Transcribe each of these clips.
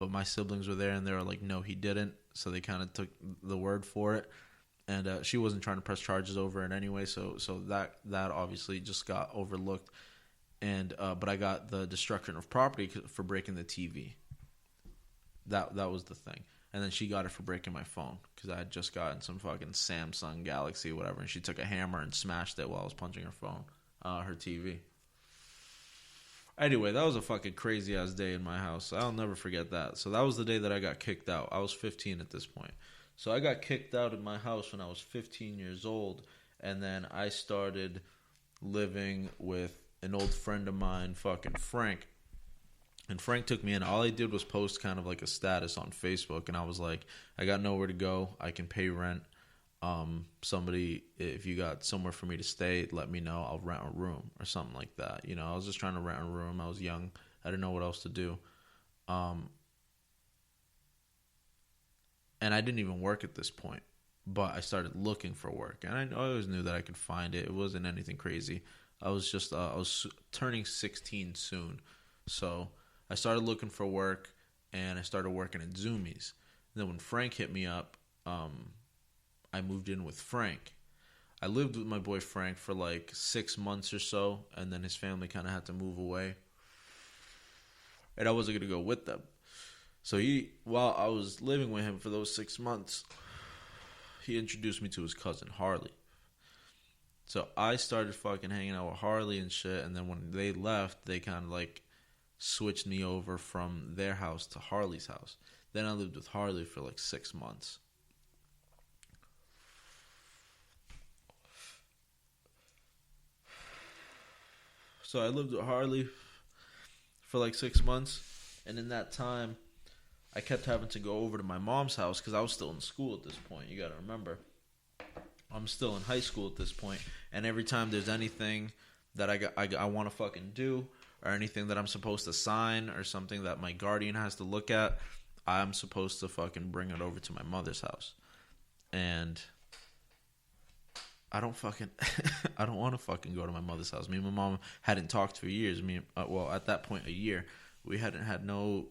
but my siblings were there, and they were like, no, he didn't. So they kind of took the word for it. And she wasn't trying to press charges over it anyway, so that obviously just got overlooked. And but I got the destruction of property for breaking the TV. That was the thing. And then she got it for breaking my phone because I had just gotten some fucking Samsung Galaxy, whatever, and she took a hammer and smashed it while I was punching her phone, her TV. Anyway, that was a fucking crazy ass day in my house. I'll never forget that. So that was the day that I got kicked out. I was 15 at this point. So I got kicked out of my house when I was 15 years old, and then I started living with an old friend of mine, fucking Frank. And Frank took me in. All I did was post kind of like a status on Facebook, and I was like, I got nowhere to go. I can pay rent. Somebody, if you got somewhere for me to stay, let me know. I'll rent a room or something like that. You know, I was just trying to rent a room. I was young. I didn't know what else to do. And I didn't even work at this point, but I started looking for work, and I always knew that I could find it. It wasn't anything crazy. I was turning 16 soon, so I started looking for work, and I started working at Zoomies. And then when Frank hit me up, I moved in with Frank. I lived with my boy Frank for like 6 months or so, and then his family kind of had to move away, and I wasn't going to go with them. So while I was living with him for those 6 months, he introduced me to his cousin, Harley. So I started fucking hanging out with Harley and shit, and then when they left, they kind of like switched me over from their house to Harley's house. Then I lived with Harley for like 6 months. So I lived with Harley for like 6 months, and in that time, I kept having to go over to my mom's house because I was still in school at this point. You got to remember, I'm still in high school at this point, and every time there's anything that I want to fucking do, or anything that I'm supposed to sign, or something that my guardian has to look at, I'm supposed to fucking bring it over to my mother's house. And I don't want to fucking go to my mother's house. Me and my mom hadn't talked for years. Well, at that point, a year. We hadn't had no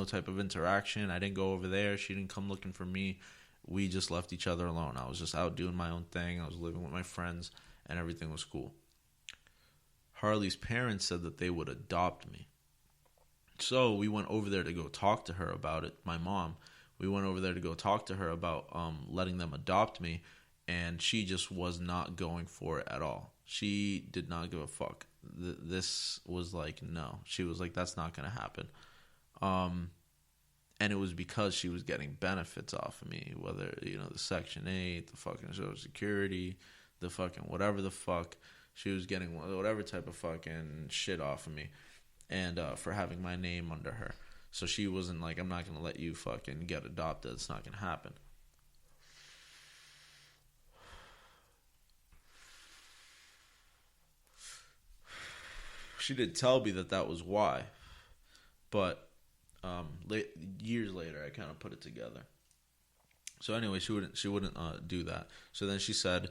type of interaction. I didn't go over there. She didn't come looking for me. We just left each other alone. I was just out doing my own thing. I was living with my friends, and everything was cool. Harley's parents said that they would adopt me. So we went over there to go talk to her about it. My mom. We went over there to go talk to her about letting them adopt me, and she just was not going for it at all. She did not give a fuck. This was like, no. She was like, that's not going to happen. And it was because she was getting benefits off of me, whether, the Section 8, the fucking Social Security, the fucking whatever the fuck. She was getting whatever type of fucking shit off of me, and for having my name under her. So she wasn't like, I'm not going to let you fucking get adopted. It's not going to happen. She did tell me that was why, but years later I kind of put it together. So anyway, she wouldn't do that. So then she said,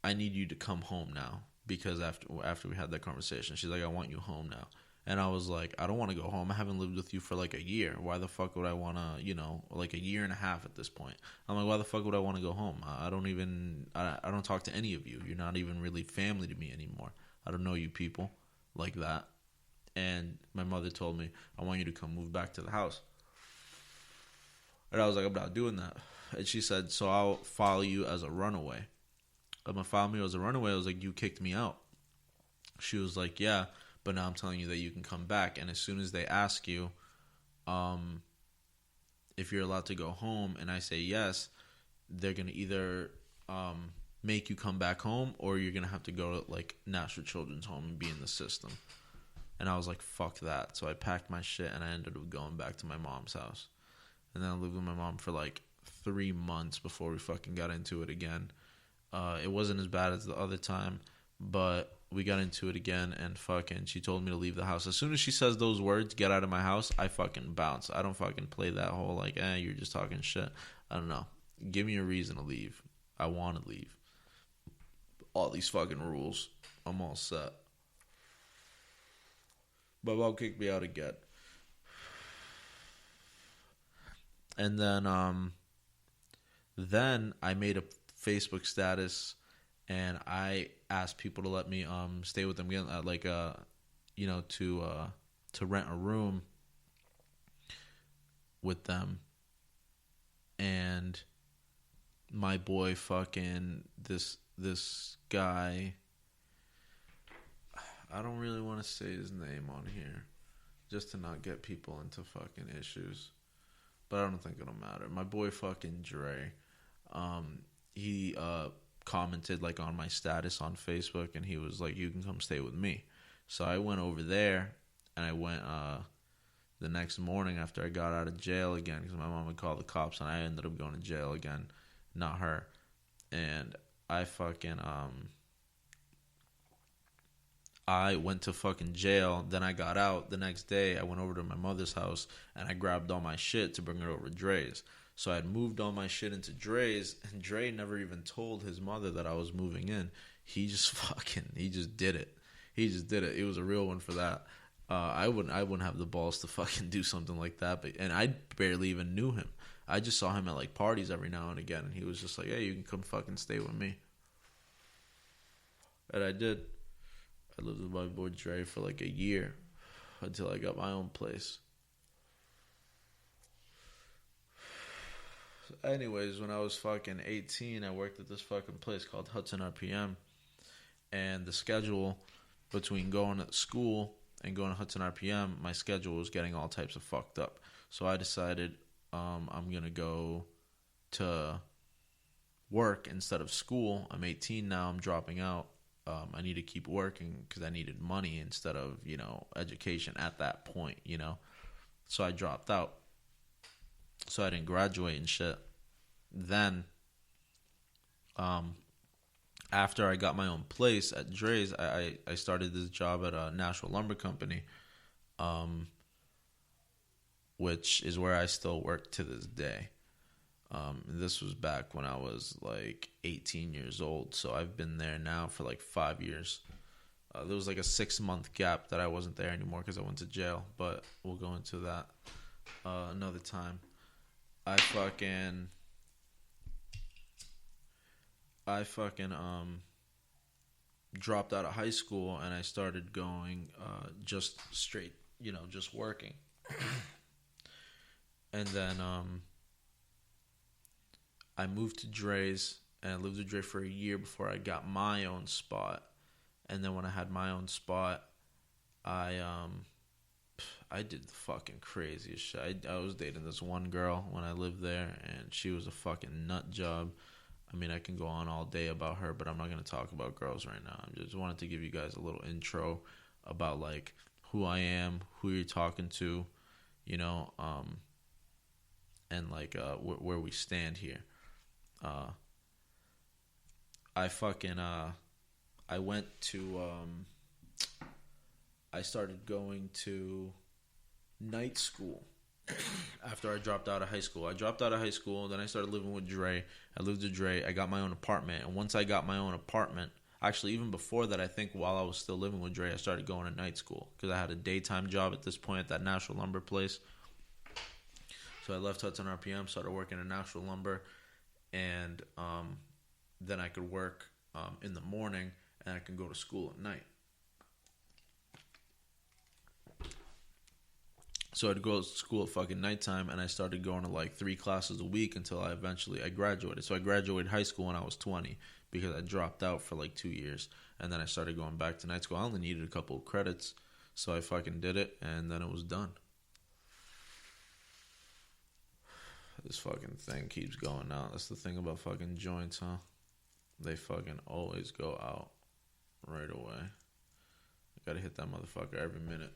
I need you to come home now, because after we had that conversation, she's like, I want you home now. And I was like, I don't want to go home. I haven't lived with you for like a year. Why the fuck would I want to, like a year and a half at this point. I'm like, why the fuck would I want to go home? I don't talk to any of you. You're not even really family to me anymore. I don't know you people like that. And my mother told me, I want you to come move back to the house. And I was like, I'm not doing that. And she said, so I'll file you as a runaway. I'm going to file me as a runaway. I was like, you kicked me out. She was like, yeah, but now I'm telling you that you can come back. And as soon as they ask you if you're allowed to go home, and I say yes, they're going to either make you come back home, or you're going to have to go to like National Children's Home and be in the system. And I was like, fuck that. So I packed my shit, and I ended up going back to my mom's house. And then I lived with my mom for like 3 months before we fucking got into it again. It wasn't as bad as the other time, but we got into it again, and fucking she told me to leave the house. As soon as she says those words, get out of my house, I fucking bounce. I don't fucking play that whole like, you're just talking shit. I don't know. Give me a reason to leave. I want to leave. All these fucking rules. I'm all set. My mom kicked me out again. And then I made a Facebook status, and I asked people to let me stay with them again, to rent a room with them. And my boy fucking this guy, I don't really want to say his name on here just to not get people into fucking issues, but I don't think it'll matter. My boy fucking Dre, he commented like on my status on Facebook, and he was like, "You can come stay with me." So I went over there, and I went the next morning after I got out of jail again, because my mom would call the cops, and I ended up going to jail again, not her. And I fucking I went to fucking jail. Then I got out the next day. I went over to my mother's house, and I grabbed all my shit to bring it over to Dre's. So I had moved all my shit into Dre's, and Dre never even told his mother that I was moving in. He just did it. He just did it. It was a real one for that. I wouldn't have the balls to fucking do something like that. And I barely even knew him. I just saw him at like parties every now and again, and he was just like, "Hey, you can come fucking stay with me." And I did. I lived with my boy Dre for like a year until I got my own place. Anyways, when I was fucking 18, I worked at this fucking place called Hudson RPM. And the schedule between going to school and going to Hudson RPM, my schedule was getting all types of fucked up. So I decided I'm going to go to work instead of school. I'm 18 now. I'm dropping out. I need to keep working because I needed money instead of, education at that point, So I dropped out. So I didn't graduate and shit. Then, after I got my own place at Dre's, I started this job at a National Lumber Company, which is where I still work to this day. This was back when I was like 18 years old, so I've been there now for like 5 years. There was like a 6-month gap that I wasn't there anymore because I went to jail, but we'll go into that another time. I fucking dropped out of high school, and I started going just straight, just working. And then I moved to Dre's, and I lived with Dre for a year before I got my own spot. And then when I had my own spot, I did the fucking craziest shit. I was dating this one girl when I lived there, and she was a fucking nut job. I mean, I can go on all day about her, but I'm not going to talk about girls right now. I just wanted to give you guys a little intro about, like, who I am, who you're talking to, and, like, where we stand here. I went to, I started going to night school after I dropped out of high school. Then I started living with Dre. I lived with Dre. I got my own apartment. And once I got my own apartment, actually even before that, I think while I was still living with Dre, I started going to night school because I had a daytime job at this point at that National Lumber place. So I left Hudson RPM, started working at National Lumber, and then I could work in the morning, and I could go to school at night. So I'd go to school at fucking nighttime, and I started going to like 3 classes a week until I graduated. So I graduated high school when I was 20 because I dropped out for like 2 years, and then I started going back to night school. I only needed a couple of credits, so I fucking did it, and then it was done. This fucking thing keeps going out. That's the thing about fucking joints, huh? They fucking always go out right away. I gotta hit that motherfucker every minute.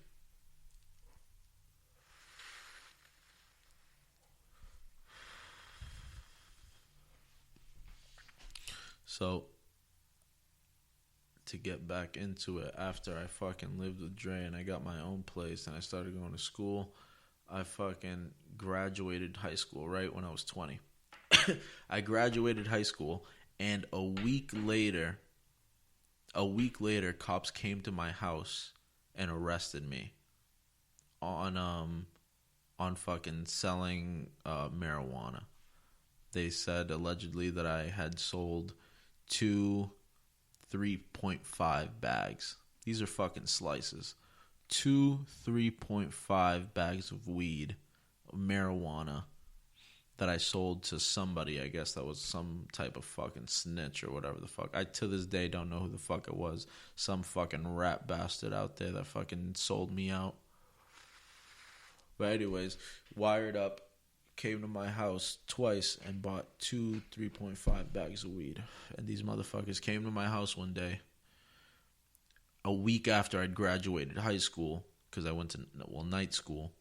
So, to get back into it, after I fucking lived with Dre and I got my own place and I started going to school, I fucking graduated high school right when I was 20. I graduated high school, and a week later, cops came to my house and arrested me on on fucking selling marijuana. They said allegedly that I had sold 2 3.5 bags. These are fucking slices. 2 3.5 bags of weed, of marijuana, that I sold to somebody. I guess that was some type of fucking snitch or whatever the fuck. I to this day don't know who the fuck it was. Some fucking rat bastard out there that fucking sold me out. But anyways, wired up, came to my house twice and bought 2 3.5 bags of weed. And these motherfuckers came to my house one day, a week after I'd graduated high school, because I went to, night school,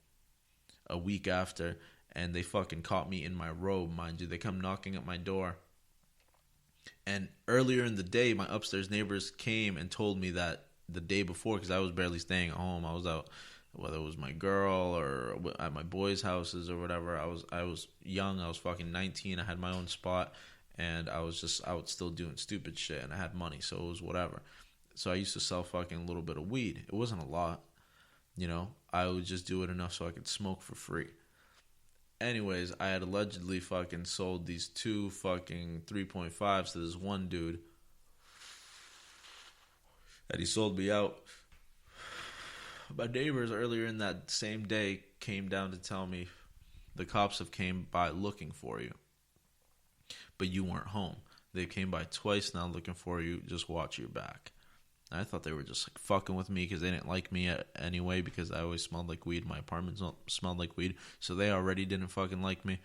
a week after, and they fucking caught me in my robe, mind you. They come knocking at my door. And earlier in the day, my upstairs neighbors came and told me that the day before, because I was barely staying at home. I was out, whether it was my girl or at my boys' houses or whatever. I was young. I was fucking 19. I had my own spot, and I was out still doing stupid shit, and I had money, so it was whatever. So I used to sell fucking a little bit of weed. It wasn't a lot, you know. I would just do it enough so I could smoke for free. Anyways, I had allegedly fucking sold these 2 fucking 3.5s to this one dude. And he sold me out. My neighbors earlier in that same day came down to tell me the cops have came by looking for you, but you weren't home. They came by twice now looking for you. Just watch your back. And I thought they were just like fucking with me because they didn't like me anyway, because I always smelled like weed. My apartment smelled like weed, so they already didn't fucking like me.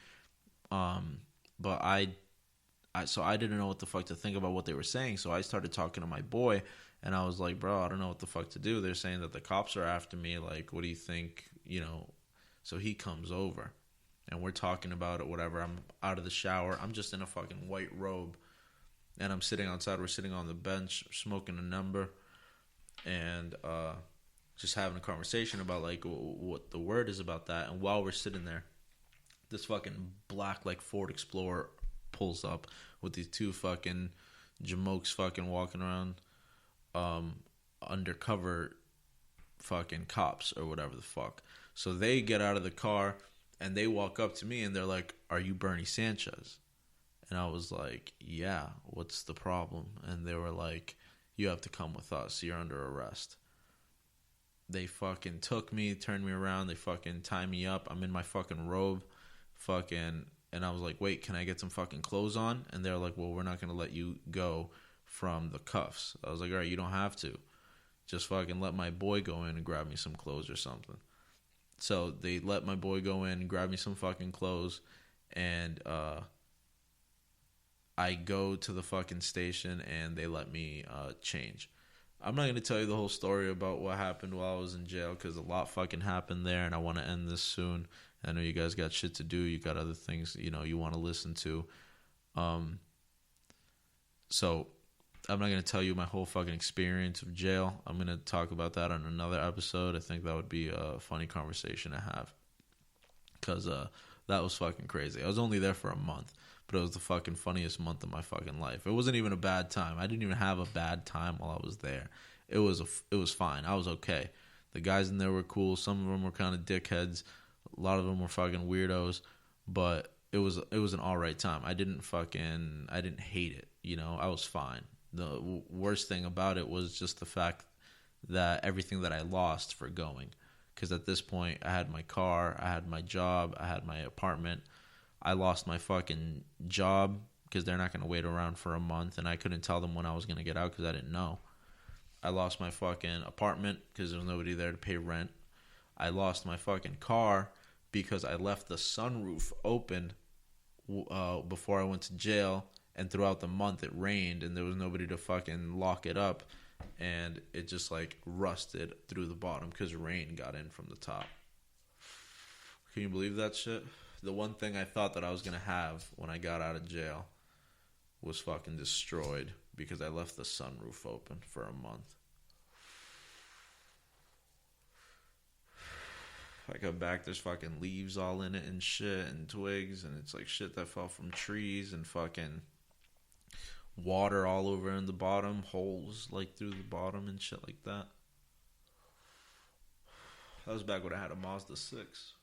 But so I didn't know what the fuck to think about what they were saying. So I started talking to my boy, and I was like, bro, I don't know what the fuck to do. They're saying that the cops are after me. Like, what do you think? You know. So he comes over, and we're talking about it, whatever. I'm out of the shower. I'm just in a fucking white robe, and I'm sitting outside. We're sitting on the bench smoking a number, and just having a conversation about like what the word is about that. And while we're sitting there, this fucking black like Ford Explorer pulls up with these 2 fucking jamokes fucking walking around, undercover fucking cops or whatever the fuck. So they get out of the car and they walk up to me and they're like, "Are you Bernie Sanchez?" And I was like, "Yeah, what's the problem?" And they were like, "You have to come with us. You're under arrest." They fucking took me, turned me around. They fucking tied me up. I'm in my fucking robe. Fucking, and I was like, "Wait, can I get some fucking clothes on?" And they're like, "Well, we're not going to let you go from the cuffs." I was like, "All right, you don't have to. Just fucking let my boy go in and grab me some clothes or something." So they let my boy go in and grab me some fucking clothes. And I go to the fucking station and they let me change. I'm not going to tell you the whole story about what happened while I was in jail, because a lot fucking happened there, and I want to end this soon. I know you guys got shit to do. You got other things, you know, you want to listen to. So I'm not going to tell you my whole fucking experience of jail. I'm going to talk about that on another episode. I think that would be a funny conversation to have, because that was fucking crazy. I was only there for a month, but it was the fucking funniest month of my fucking life. It wasn't even a bad time. I didn't even have a bad time while I was there. It was fine. I was okay. The guys in there were cool. Some of them were kind of dickheads. A lot of them were fucking weirdos, but it was an all right time. I didn't hate it. You know, I was fine. The worst thing about it was just the fact that everything that I lost for going. Because at this point, I had my car, I had my job, I had my apartment. I lost my fucking job because they're not going to wait around for a month, and I couldn't tell them when I was going to get out because I didn't know. I lost my fucking apartment because there was nobody there to pay rent. I lost my fucking car because I left the sunroof open before I went to jail, and throughout the month it rained and there was nobody to fucking lock it up, and it just like rusted through the bottom because rain got in from the top. Can you believe that shit? The one thing I thought that I was going to have when I got out of jail was fucking destroyed because I left the sunroof open for a month. I come back, there's fucking leaves all in it and shit and twigs, and it's like shit that fell from trees and fucking water all over in the bottom, holes like through the bottom and shit like that. That was back when I had a Mazda 6.